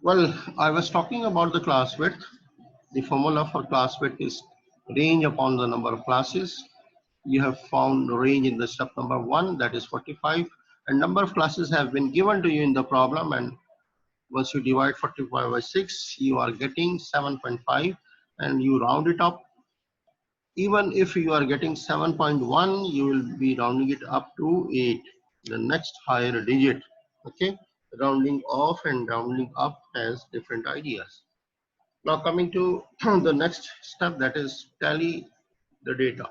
Well, I was talking about the class width. The formula for class width is range upon the number of classes. You have found range in the step number 1, that is 45, and number of classes have been given to you in the problem, and once you divide 45 by 6, you are getting 7.5, and you round it up. Even if you are getting 7.1, you will be rounding it up to 8, the next higher digit. Okay, rounding off and rounding up has different ideas. Now coming to the next step, that is tally the data.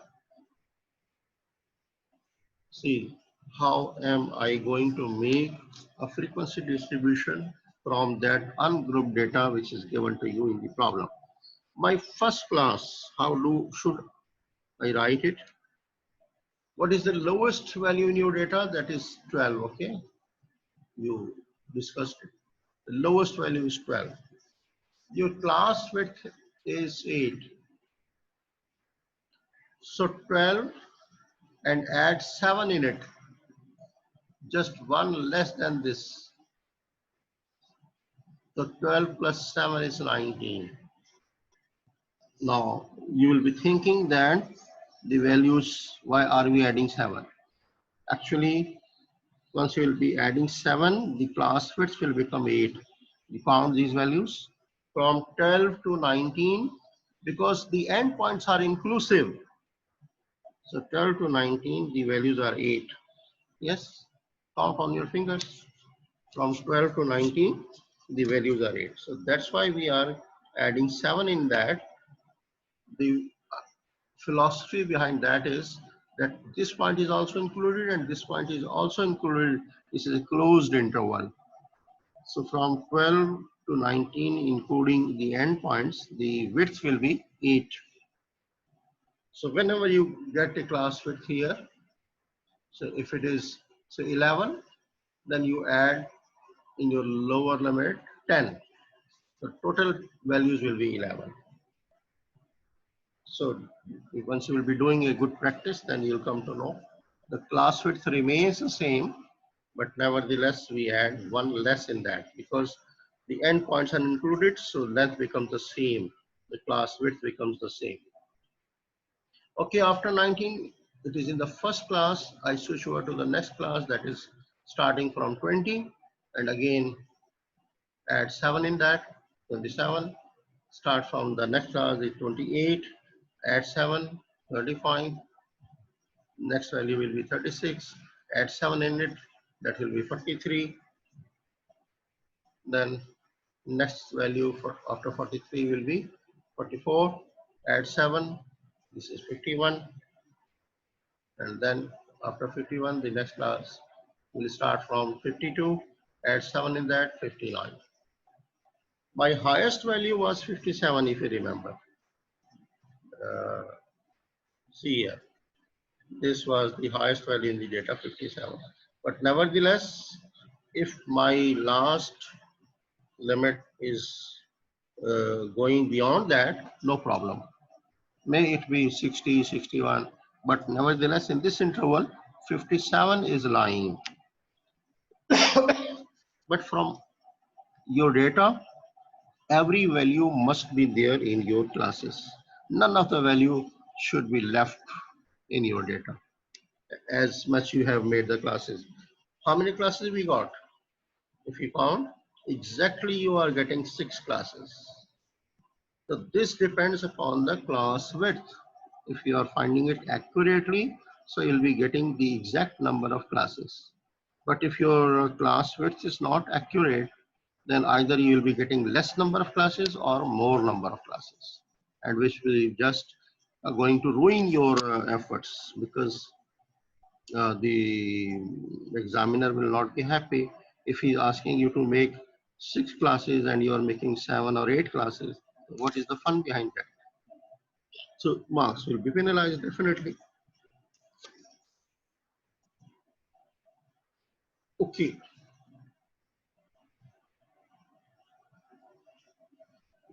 See, how am I going to make a frequency distribution from that ungrouped data which is given to you in the problem? My first class, should I write it? What is the lowest value in your data? That is 12, okay? You discussed it. The lowest value is 12. Your class width is 8. So 12 and add 7 in it, just one less than this. So 12 plus 7 is 19. Now you will be thinking that the values, why are we adding 7? Actually, once you will be adding 7, the class width will become 8. You found these values from 12 to 19 because the endpoints are inclusive. So 12 to 19, the values are 8. Yes, count on your fingers. From 12 to 19, the values are 8. So that's why we are adding 7 in that. The philosophy behind that is that this point is also included and this point is also included. This is a closed interval. So from 12 to 19, including the endpoints, the width will be 8. So whenever you get a class width here, so if it is say 11, then you add in your lower limit 10. The total values will be 11. So once you will be doing a good practice, then you'll come to know the class width remains the same, but nevertheless we add one less in that because the endpoints are included, so length becomes the same. The class width becomes the same. Okay, after 19, it is in the first class. I switch over to the next class, that is starting from 20, and again add 7 in that, 27. Start from the next class is 28, add 7, 35. Next value will be 36, add 7 in it, that will be 43. Then next value for after 43 will be 44, add 7, this is 51. And then after 51, the next class will start from 52, add 7 in that, 59. My highest value was 57, if you remember. Uh, See here, this was the highest value in the data, 57. But nevertheless, if my last limit is going beyond that, no problem. May it be 60, 61, but nevertheless in this interval, 57 is lying. But from your data, every value must be there in your classes. None of the value should be left in your data as much you have made the classes. How many classes we got? If you count, exactly you are getting 6 classes. So this depends upon the class width. If you are finding it accurately, so you'll be getting the exact number of classes. But if your class width is not accurate, then either you will be getting less number of classes or more number of classes, and which will just going to ruin your efforts because the examiner will not be happy if he's asking you to make 6 classes and you are making 7 or 8 classes. What is the fun behind that? So marks will be penalized definitely. Okay,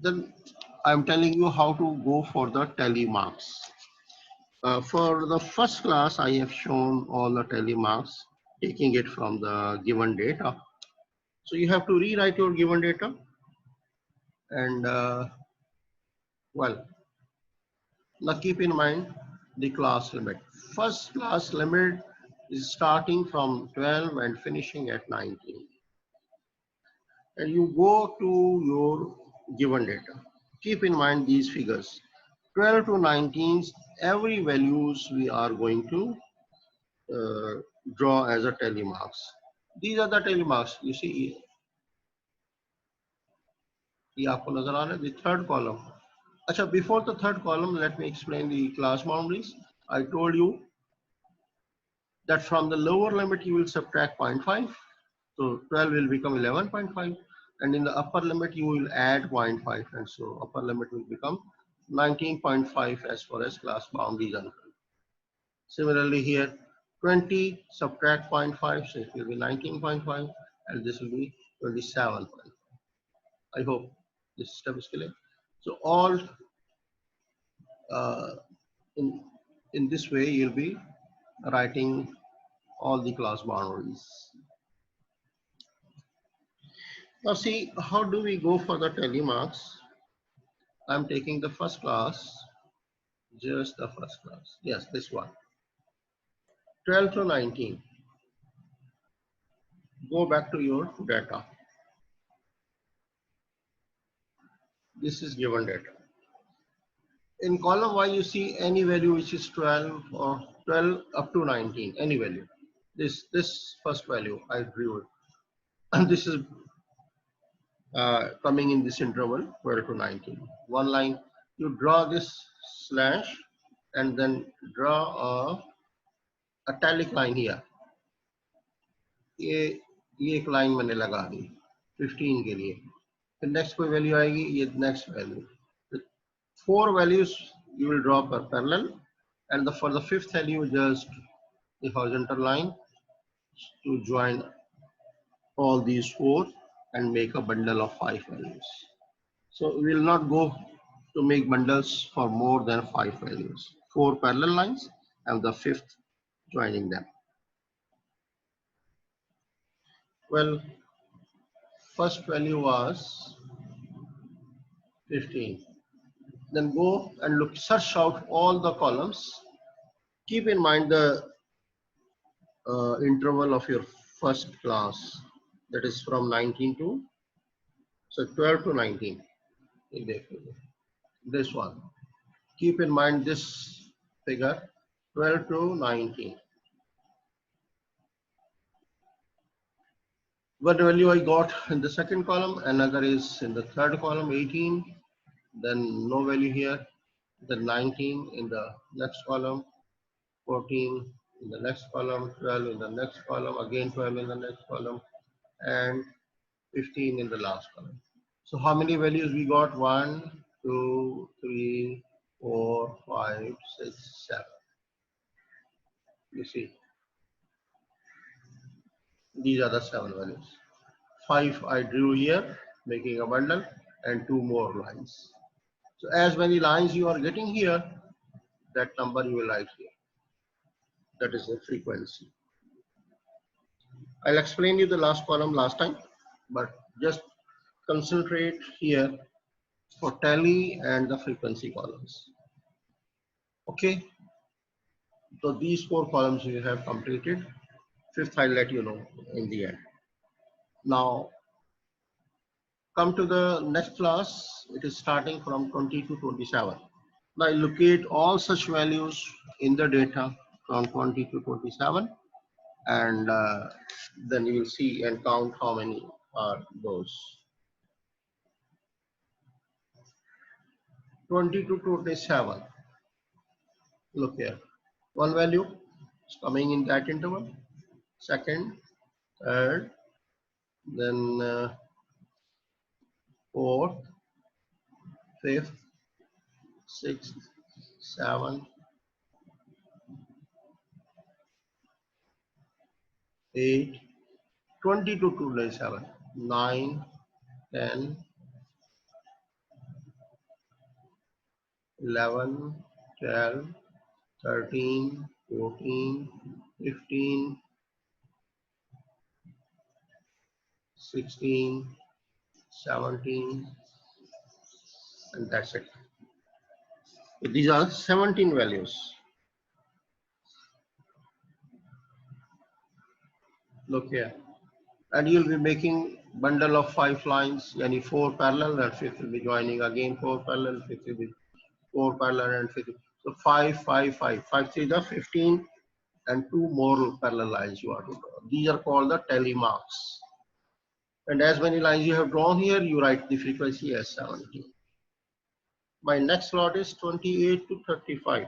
then I'm telling you how to go for the tally marks. For the first class, I have shown all the tally marks, taking it from the given data. So you have to rewrite your given data. And well, now keep in mind the class limit. First class limit is starting from 12 and finishing at 19. And you go to your given data. Keep in mind these figures. 12 to 19, every values we are going to uh, draw as a tally marks. These are the tally marks. You see, ये आपको नजर आ रहा है, the third column. अच्छा, before the third column, let me explain the class boundaries. I told you that from the lower limit you will subtract 0.5. So 12 will become 11.5. And in the upper limit you will add 0.5. And so upper limit will become 19.5 as far as class boundaries are concerned. Similarly here, 20 subtract 0.5, so it will be 19.5, and this will be 27.5. I hope this step is clear. So all uh, in this way you'll be writing all the class boundaries. Now see, how do we go for the tally marks? I'm taking the first class, just the first class. Yes, this one. 12 to 19. Go back to your data. This is given data. In column Y, you see any value which is 12 or 12 up to 19, any value. This first value, I drew it. And this is coming in this interval, 12 to 19. One line, you draw this slash and then draw a italic line here. ये एक line मैंने लगा दी 15 के लिए. फिर next कोई value आएगी, ये next value. 4 values you will draw per parallel, and for the fifth value just the horizontal line to join all these 4 and make a bundle of 5 values. So we will not go to make bundles for more than 5 values. 4 parallel lines and the fifth joining them. Well, first value was 15. Then go and look, search out all the columns. Keep in mind the interval of your first class, that is from 19 to, so 12 to 19. This one. Keep in mind this figure, 12 to 19. What value I got in the second column, another is in the third column, 18, then no value here, then 19 in the next column, 14 in the next column, 12 in the next column, again 12 in the next column, and 15 in the last column. So how many values we got? 1, 2, 3, 4, 5, 6, 7. You see, these are the 7 values. 5 I drew here, making a bundle, and 2 more lines. So as many lines you are getting here, that number you will write here. That is the frequency. I'll explain you the last column last time, but just concentrate here for tally and the frequency columns. Okay, so these 4 columns you have completed. Fifth I'll let you know in the end. Now come to the next class. It is starting from 20 to 27. Now locate all such values in the data from 20 to 27, and then you will see and count how many are those. 20 to 27. Look here. One value is coming in that interval. Second, third, then fourth, fifth, sixth, seventh, 8, 20 to 27, 9, 10, 11, 12, 13, 14, 15, 16, 17, and that's it. These are 17 values. Look here. And you'll be making bundle of 5 lines, yani 4 parallel, and fifth will be joining again 4 parallel, fifth will be 4 parallel, and fifth. So 5, 5, 5, 5, 3 the 15, and 2 more parallel lines you have to draw. These are called the tally marks. And as many lines you have drawn here, you write the frequency as 17. My next slot is 28 to 35.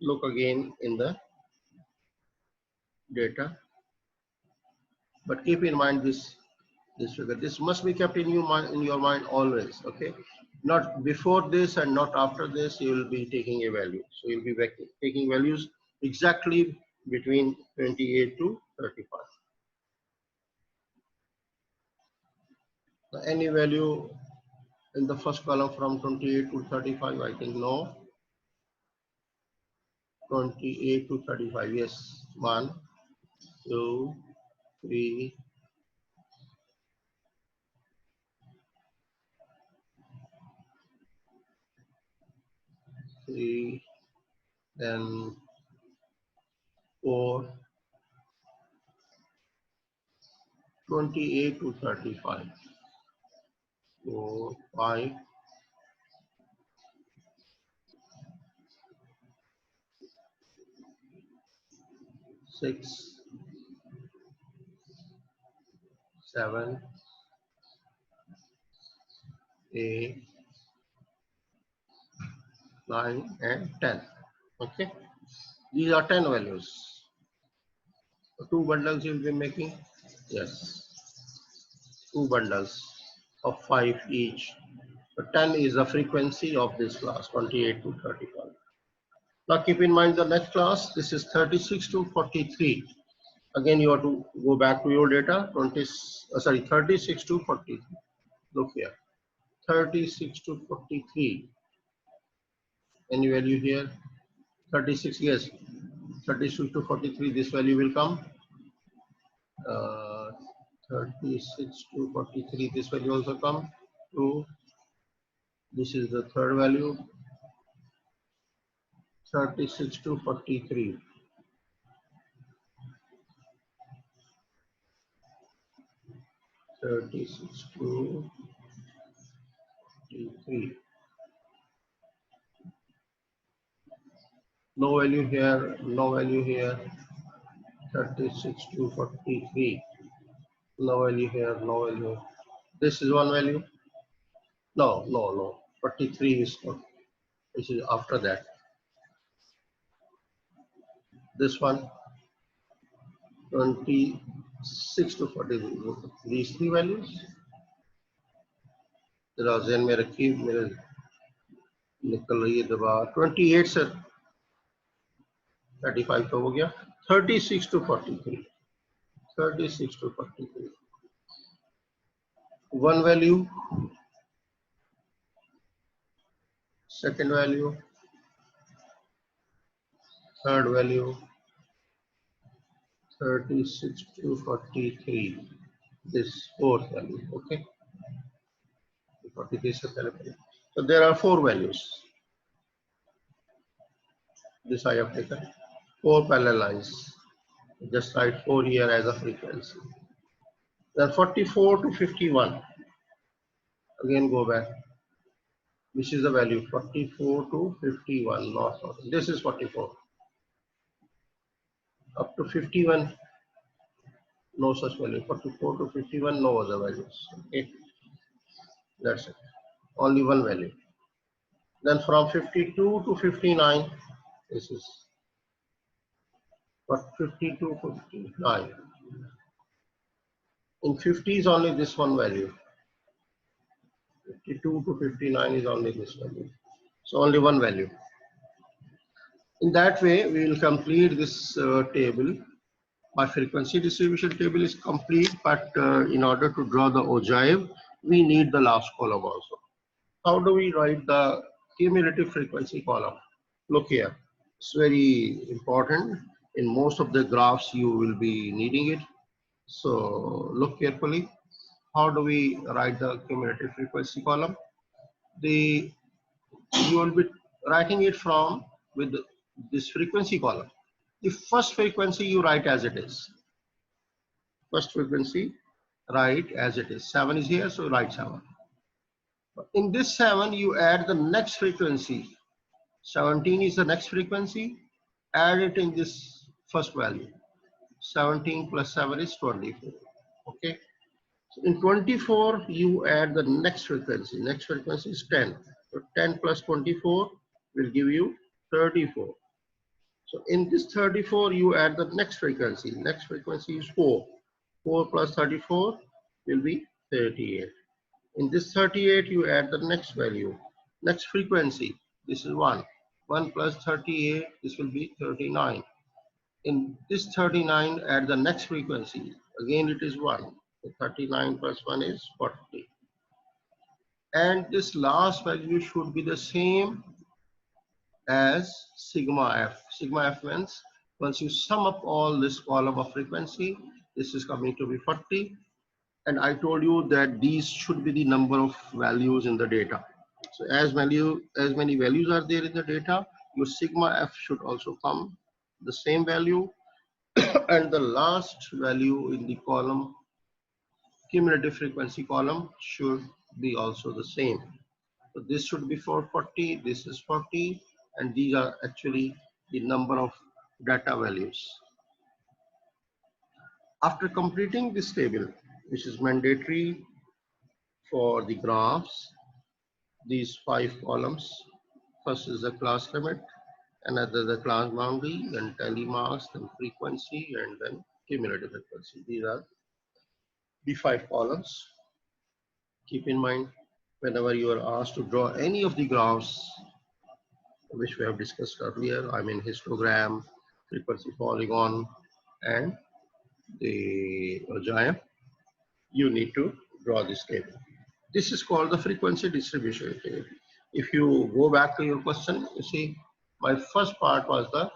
Look again in the data, but keep in mind this figure. This must be kept in your mind always. Okay, not before this and not after this. You will be taking a value. So you'll be taking values exactly between 28 to 35. Any value in the first column from 28 to 35, I think no. 28 to 35, yes. 1, 2, 3, 3, then 4, 28 to 35, 4, 5, 6, 7, 8, 9, and 10. Okay, these are 10 values. So 2 bundles you'll be making. Yes, 2 bundles of 5 each. So 10 is the frequency of this class, 28 to 35. Now keep in mind the next class. This is 36 to 43. Again, you have to go back to your data. 36 to 43. Look here, 36 to 43. Any value here? 36, yes. 36 to 43, this value will come. 36 to 43, this value also come. 2. This is the third value. 36 to 43. 36 to 43. No value here, no value here. 36 to 43. No value here, no value. This is one value. No, no, no. 43 is not. This is after that. This one, 26 to 43. These 3 values. जरा ज़हन में रखिए, मेरे निकल रही है दबा. 28 से 35 तो हो गया. 36 to 43. 36 to 43. One value, second value, third value, 36 to 43. This fourth value, okay? 43 से पहले पहले. So there are 4 values. This I have taken 4 parallel lines. Just write 4 here as a frequency. Then 44 to 51. Again go back. Which is the value? 44 to 51. Not this is 44. Up to 51. No such value. 44 to 51. No other values. Okay. That's it. Only one value. Then from 52 to 59. This is what 52 to 59. In 50 is only this one value. 52 to 59 is only this value. So only one value. In that way, we will complete this table. My frequency distribution table is complete, but in order to draw the ogive, we need the last column also. How do we write the cumulative frequency column? Look here, it's very important. In most of the graphs, you will be needing it. So look carefully. How do we write the cumulative frequency column? the you will be writing it from with this frequency column. The first frequency you write as it is. First frequency, write as it is. 7 is here, so write 7. In this 7, you add the next frequency. 17 is the next frequency. Add it in this first value. 17 plus 7 is 24. Okay. So in 24, you add the next frequency. Next frequency is 10. So 10 plus 24 will give you 34. So in this 34, you add the next frequency. Next frequency is 4. 4 plus 34 will be 38. In this 38, you add the next value. Next frequency, this is 1. 1 plus 38, this will be 39. In this 39, add the next frequency. Again, it is 1. So 39 plus 1 is 40. And this last value should be the same as sigma f. Sigma f means once you sum up all this column of frequency, this is coming to be 40. And I told you that these should be the number of values in the data. So as many values are there in the data, your sigma f should also come the same value, and the last value in the column, cumulative frequency column, should be also the same. So this should be 440, this is 40, and these are actually the number of data values. After completing this table, which is mandatory for the graphs, these 5 columns, first is the class limit, another the class boundary, then tally marks, then frequency, and then cumulative frequency. These are the 5 columns. Keep in mind, whenever you are asked to draw any of the graphs which we have discussed earlier, I mean histogram, frequency polygon, and the giant, you need to draw this table. This is called the frequency distribution table. If you go back to your question, you see my first part was the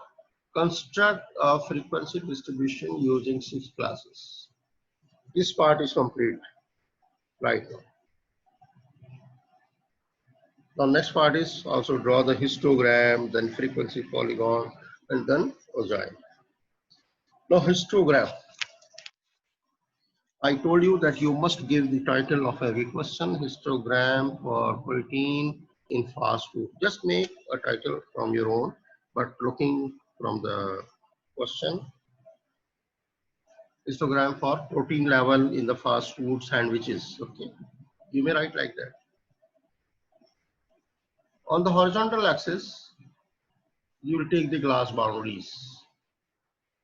construct a frequency distribution using 6 classes. This part is complete right now. Now next part is also draw the histogram, then frequency polygon, and then Ozai. Now histogram. I told you that you must give the title of every question. Histogram for protein in fast food. Just make a title from your own, but looking from the question. Histogram for protein level in the fast food sandwiches. Okay, you may write like that. On the horizontal axis, you will take the glass boundaries.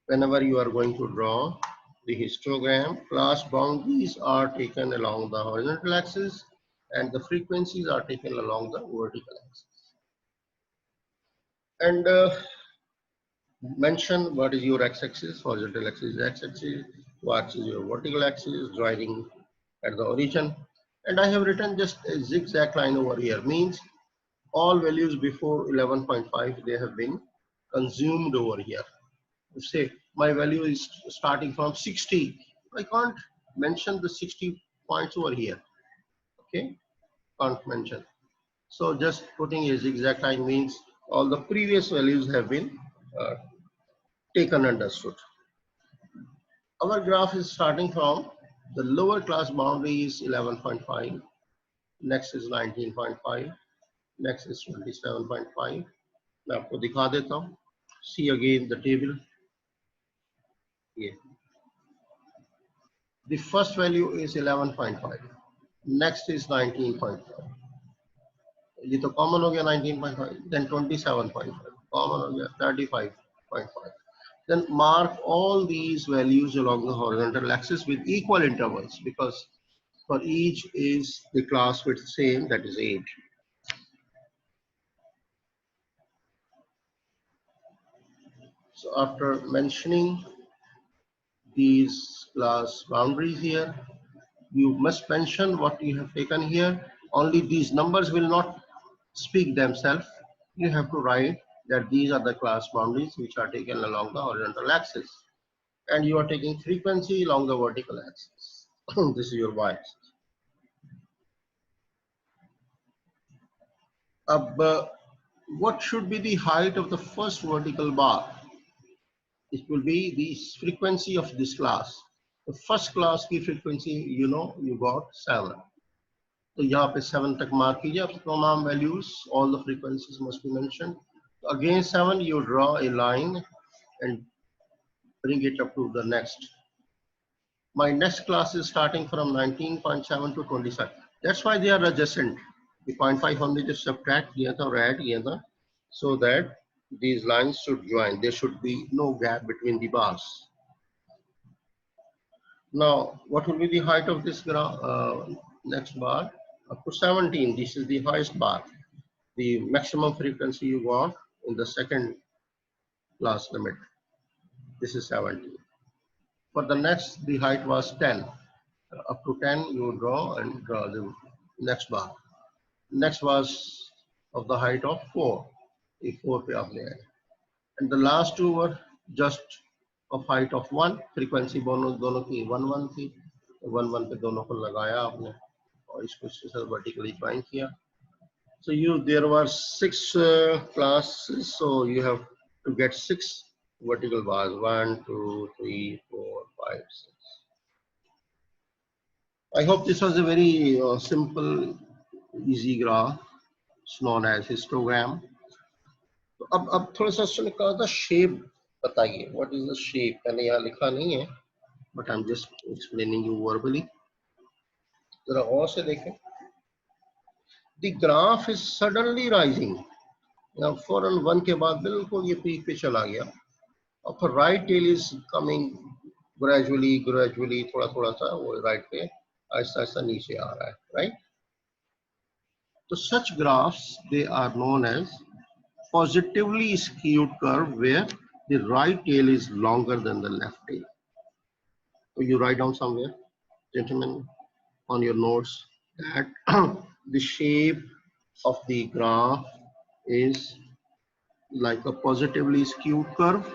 Whenever you are going to draw the histogram, class boundaries are taken along the horizontal axis and the frequencies are taken along the vertical axis. And mention what is your x-axis, horizontal axis is x-axis, what is your vertical axis, joining at the origin. And I have written just a zigzag line over here, means all values before 11.5, they have been consumed over here. Say my value is starting from 60, I can't mention the 60 points over here. Okay, can't mention. So just putting a zigzag line means all the previous values have been taken understood. Our graph is starting from the lower class boundary is 11.5, next is 19.5, next is 27.5. मैं आपको दिखा देता हूँ. See again the table. Yeah. The first value is 11.5. Next is 19.5. ये तो common हो गया 19.5. Then 27.5. Common हो गया 35.5. Then mark all these values along the horizontal axis with equal intervals, because for each is the class width same, that is 8. So after mentioning these class boundaries here, you must mention what you have taken here. Only these numbers will not speak themselves. You have to write that these are the class boundaries which are taken along the horizontal axis, and you are taking frequency along the vertical axis. This is your y axis. What should be the height of the first vertical bar? It will be the frequency of this class. The first class की frequency, you know, you got 7. तो यहाँ पे 7 तक mark कीजिए. अब तमाम values, all the frequencies must be mentioned. Again 7, you draw a line and bring it up to the next. My next class is starting from 19.7 to 27. That's why they are adjacent. The 0.5 हमने just subtract किया था और add किया था, so that these lines should join. There should be no gap between the bars. Now, what will be the height of this next bar? Up to 17. This is the highest bar. The maximum frequency you got in the second class limit. This is 17. For the next, the height was 10. Up to 10, you draw the next bar. Next was of the height of 4. The 4 पे आपने आए. And the last two were just of height of 1. Frequency दोनों की 1 1 थी. 1 1 पे दोनों को लगाया आपने और इसको इसके साथ vertically join किया. So there were 6 classes, so you have to get 6 vertical bars. 1 2 3 4 5 6. I hope this was a very simple, easy graph. It's known as histogram. तो अब थोड़ा सा उसने कहा था shape बताइए. What is the shape? मैंने यहाँ लिखा नहीं है, but I'm just explaining you verbally. जरा और से देखें. The graph is suddenly rising. यहाँ फौरन 1 के बाद बिल्कुल ये पीक पे चला गया. और फिर right tail is coming gradually थोड़ा थोड़ा सा वो right पे आहिस्ता आहिस्ता नीचे आ रहा है, right? So such graphs, they are known as positively skewed curve where the right tail is longer than the left tail. So you write down somewhere, gentlemen, on your notes that the shape of the graph is like a positively skewed curve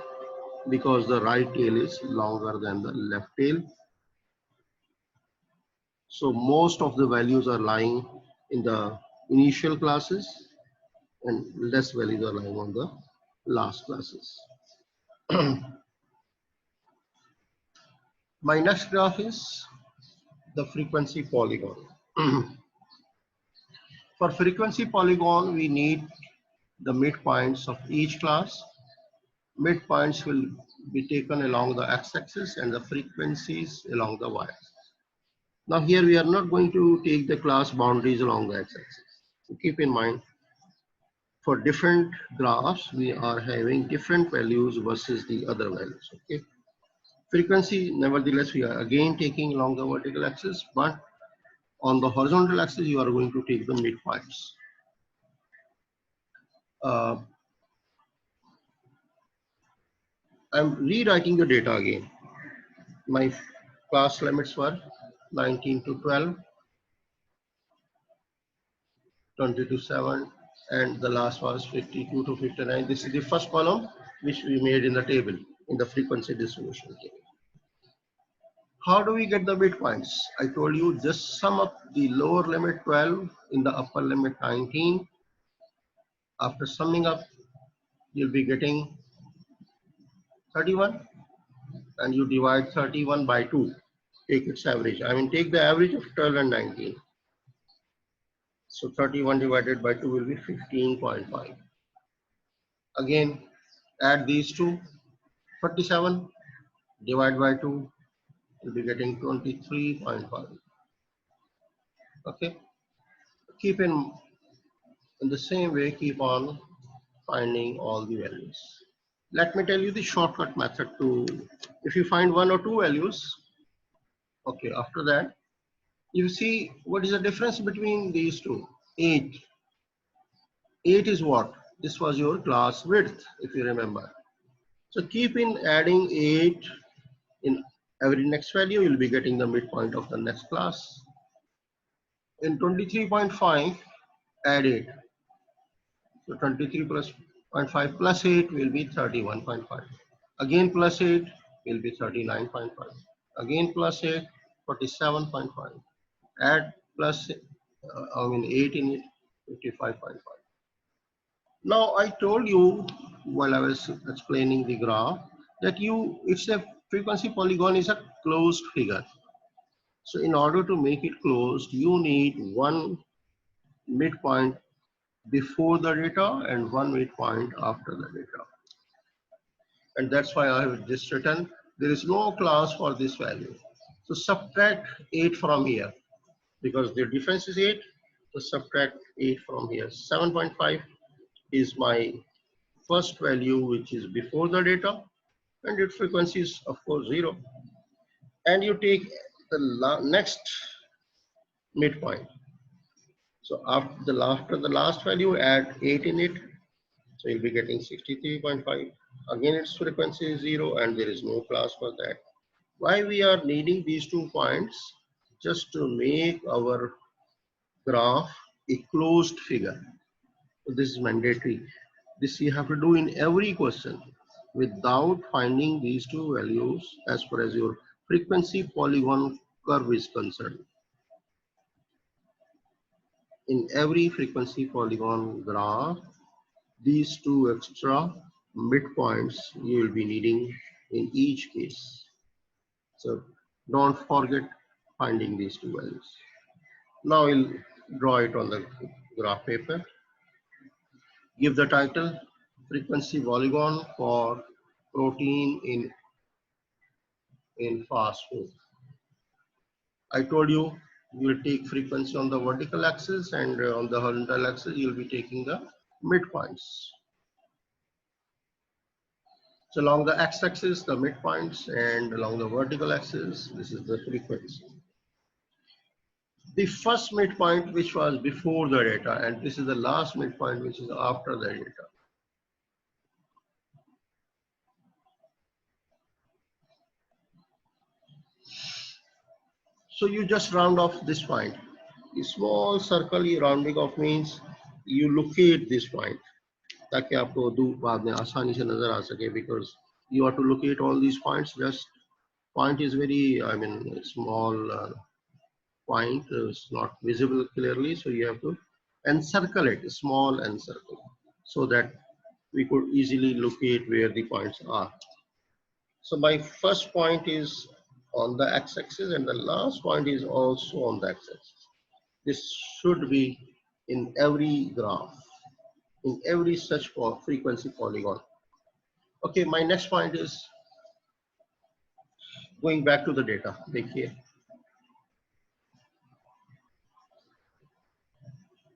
because the right tail is longer than the left tail. So most of the values are lying in the initial classes and less values are lying on the last classes. My next graph is the frequency polygon. For frequency polygon, we need the midpoints of each class. Midpoints will be taken along the x-axis and the frequencies along the y-axis. Now here we are not going to take the class boundaries along the x-axis. So keep in mind, for different graphs, we are having different values versus the other values. Okay. Frequency, nevertheless, we are again taking along the vertical axis, but on the horizontal axis, you are going to take the midpoints. I'm rewriting the data again. My class limits were 19 to 12, 20 to 7, and the last was 52 to 59. This is the first column which we made in the table, in the frequency distribution table. How do we get the midpoints? I told you just sum up the lower limit 12 in the upper limit 19. After summing up, you'll be getting 31 and you divide 31 by 2. Take its average. I mean, take the average of 12 and 19. So 31 divided by 2 will be 15.5. Again, add these two. 47 divided by 2, you'll be getting 23.5. Okay. Keep in the same way, keep on finding all the values. Let me tell you the shortcut method to, if you find 1 or 2 values, okay, after that, you see what is the difference between these two. 8. 8 is what? This was your class width, if you remember. So keep in adding 8 in every next value, you'll be getting the midpoint of the next class. In 23.5, add 8. So 23 plus 0.5 plus 8 will be 31.5. Again plus 8 will be 39.5. Again plus 8, 47.5. Add plus 8 in it, 55.5. Now I told you while I was explaining the graph that it's a frequency polygon is a closed figure. So in order to make it closed, you need one midpoint before the data and one midpoint after the data. And that's why I have just written, there is no class for this value. So subtract 8 from here because the difference is 8. So subtract 8 from here. 7.5 is my first value which is before the data, and its frequency is of course 0. And you take the next midpoint. So after the last value, add 8 in it. So you'll be getting 63.5. Again, its frequency is 0 and there is no class for that. Why we are needing these 2 points? Just to make our graph a closed figure. So this is mandatory. This you have to do in every question without finding these 2 values as far as your frequency polygon curve is concerned. In every frequency polygon graph, these 2 extra midpoints you will be needing in each case. So don't forget finding these 2 values. Now we'll draw it on the graph paper. Give the title frequency polygon for protein in fast food. I told you will take frequency on the vertical axis, and on the horizontal axis you'll be taking the midpoints. So along the x-axis the midpoints, and along the vertical axis this is the frequency. The first midpoint which was before the data, and this is the last midpoint which is after the data. So you just round off this point. The small circle you rounding off means you locate this point ताकि आपको बाद में आसानी से नजर आ सके, because you have to locate all these points. Just point is very, I mean, small point is not visible clearly, so you have to encircle it, small encircle, so that we could easily locate where the points are. So my first point is on the x-axis and the last point is also on the x-axis. This should be in every graph, in every such frequency polygon. Okay, my next point is going back to the data. देखिए,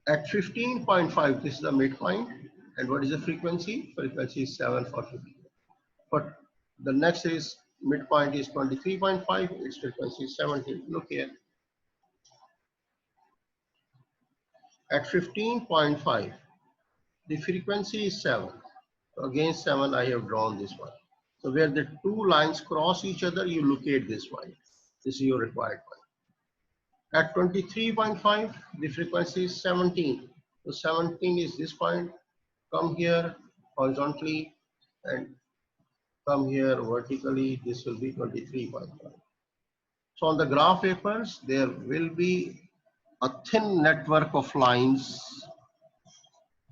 at 15.5, this is the midpoint, and what is the frequency? Frequency is 7 for 15. But the next is midpoint is 23.5, its frequency is 17. Look here. At 15.5, the frequency is 7. So against 7, I have drawn this one. So where the 2 lines cross each other, you locate this point. This is your required point. At 23.5, the frequency is 17. So 17 is this point. Come here horizontally and come here vertically. This will be 23.5. So on the graph papers, there will be a thin network of lines,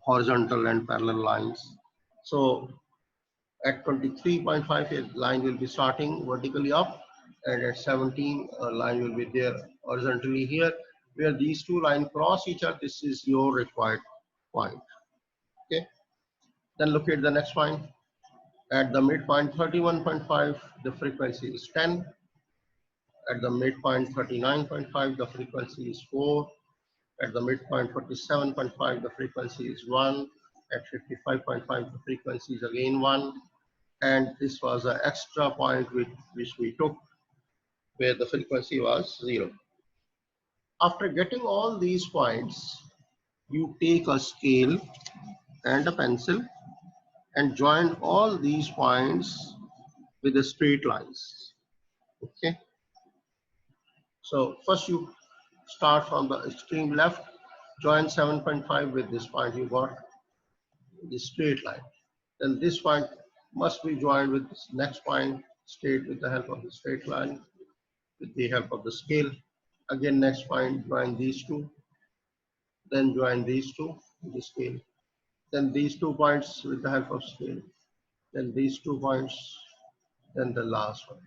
horizontal and parallel lines. So at 23.5, a line will be starting vertically up, and at 17, a line will be there horizontally here. Where these 2 lines cross each other, this is your required point. Okay. Then look at the next point. At the midpoint 31.5, the frequency is 10. At the midpoint 39.5, the frequency is 4. At the midpoint 47.5, the frequency is 1. At 55.5, the frequency is again 1. And this was an extra point which we took where the frequency was 0. After getting all these points, you take a scale and a pencil and join all these points with the straight lines. Okay. So first you start from the extreme left, join 7.5 with this point, you got the straight line. Then this point must be joined with this next point straight with the help of the straight line, with the help of the scale. Again, next point, join these 2, then join these 2 with the scale. then these 2 points with the help of scale, then these 2 points, then the last one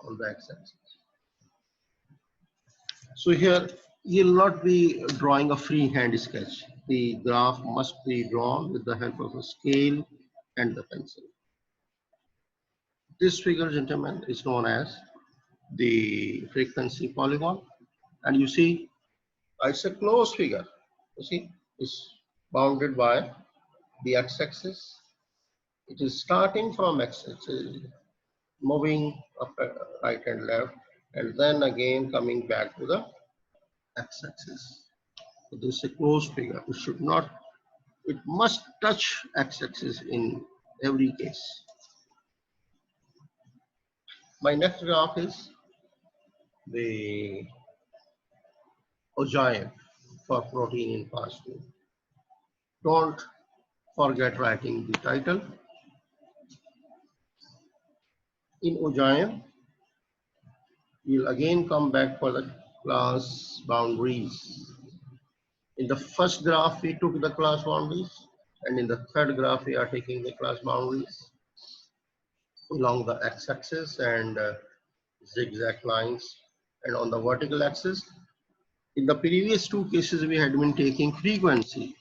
on the x-axis. So here you'll not be drawing a freehand sketch. The graph must be drawn with the help of a scale and the pencil. This figure, gentlemen, is known as the frequency polygon, and you see it's a closed figure. You see, it's bounded by the x-axis. It is starting from x-axis, moving up, right and left, and then again coming back to the x-axis. So this is a closed figure. It should not. It must touch x-axis in every case. My next graph is the ogive for protein in fast food. Don't forget writing the title. In ogive, you'll again come back for the class boundaries. In the first graph, we took the class boundaries, and in the third graph, we are taking the class boundaries along the x-axis and zigzag lines, and on the vertical axis. In the previous two cases, we had been taking frequency,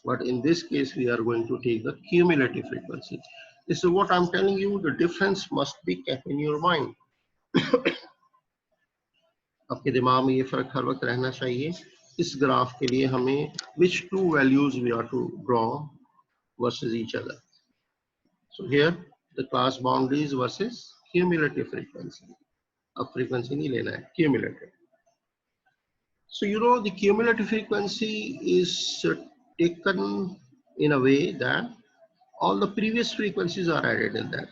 but in this case, we are going to take the cumulative frequency. This is what I'm telling you, the difference must be kept in your mind. आपके दिमाग में ये फर्क हर वक्त रहना चाहिए. इस graph के लिए हमें which two values we are to draw versus each other. So here the class boundaries versus cumulative frequency. अब frequency नहीं लेना है, cumulative. So you know the cumulative frequency is taken in a way that all the previous frequencies are added in that.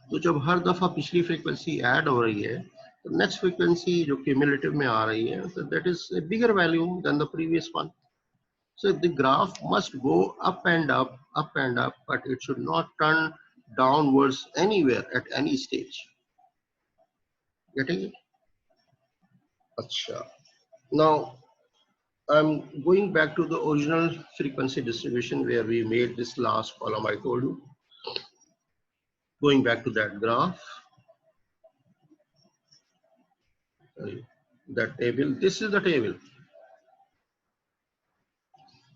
तो जब हर दफा पिछली frequency add हो रही है, तो next frequency जो cumulative में आ रही है, so that is a bigger value than the previous one. So the graph must go up and up, but it should not turn downwards anywhere at any stage. Getting it? Achha. Now I'm going back to the original frequency distribution where we made this last column I told you. Going back to that graph, that table, this is the table.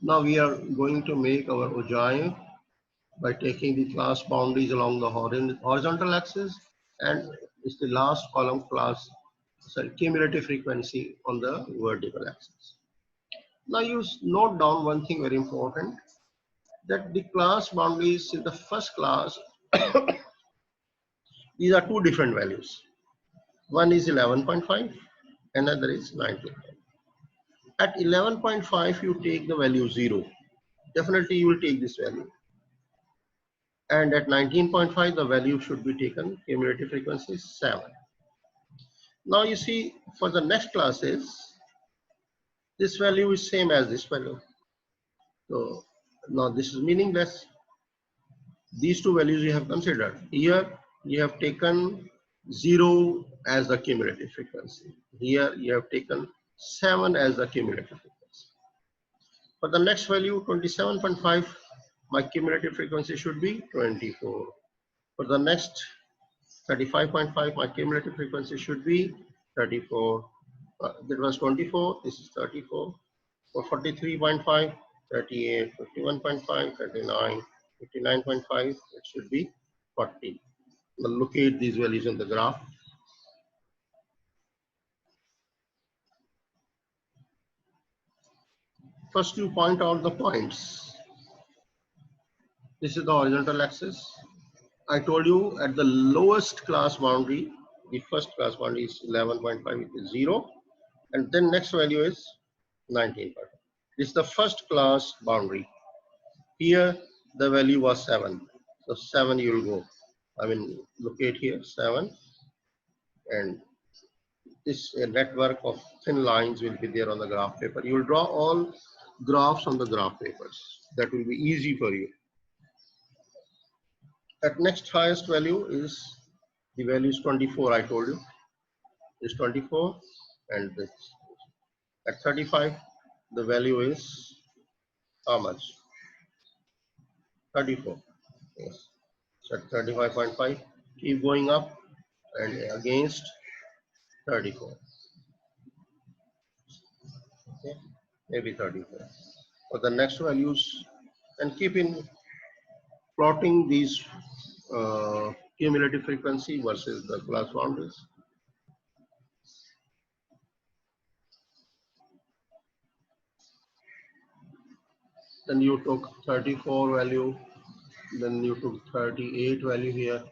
Now we are going to make our ogive by taking the class boundaries along the horizontal axis, and it's the last column cumulative frequency on the vertical axis. Now you note down one thing very important, that the class boundaries in the first class, these are two different values. One is 11.5, another is 19. At 11.5, you take the value 0. Definitely you will take this value. And at 19.5, the value should be taken, cumulative frequency is 7. Now you see, for the next classes, this value is same as this value. So now this is meaningless. These two values you have considered. Here you have taken 0 as the cumulative frequency. Here you have taken 7 as the cumulative frequency. For the next value, 27.5, my cumulative frequency should be 24. For the next 35.5, my cumulative frequency should be 34. That was 24, this is 34. For 43.5, 38, 51.5, 39, 59.5, it should be 40. Now locate these values in the graph. First you point out the points. This is the horizontal axis. I told you at the lowest class boundary, the first class boundary is 11.5, it is 0. And then next value is 19. This is the first class boundary. Here the value was 7. So 7 you will go. I mean, locate here 7. And this network of thin lines will be there on the graph paper. You will draw all graphs on the graph papers. That will be easy for you. At next highest value is, the value is 24, I told you. Is 24, and this at 35 the value is how much? 34. Yes. So 35.5. Keep going up and against 34. Okay. Maybe 34. For the next values, and keep in plotting these cumulative frequency versus the class boundaries. Then you took 34 value, then you took 38 value here,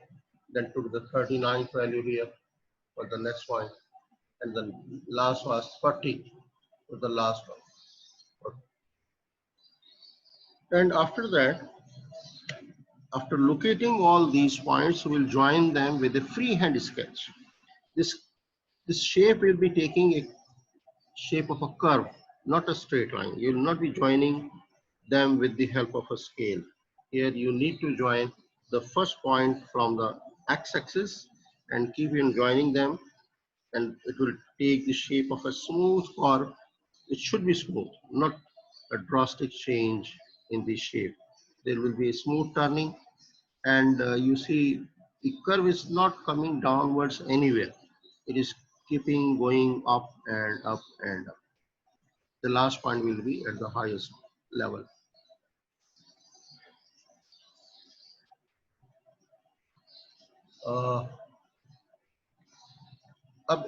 then took the 39th value here for the next point, and then last was 40 for the last one. And after that, after locating all these points, we'll join them with a freehand sketch. This shape will be taking a shape of a curve, not a straight line. You will not be joining them with the help of a scale. Here you need to join the first point from the x-axis and keep on joining them, and it will take the shape of a smooth curve. It should be smooth, not a drastic change in the shape. There will be a smooth turning, and you see the curve is not coming downwards anywhere. It is keeping going up and up and up. The last point will be at the highest level. अब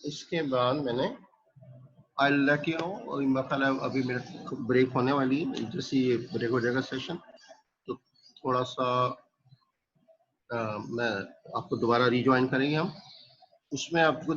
इसके बाद मैंने I let you know, मतलब अभी मेरे break होने वाली है, जैसे ये ब्रेक हो जाएगा सेशन तो थोड़ा सा मैं आपको दोबारा रिज्वाइन करेंगे हम, उसमें आपको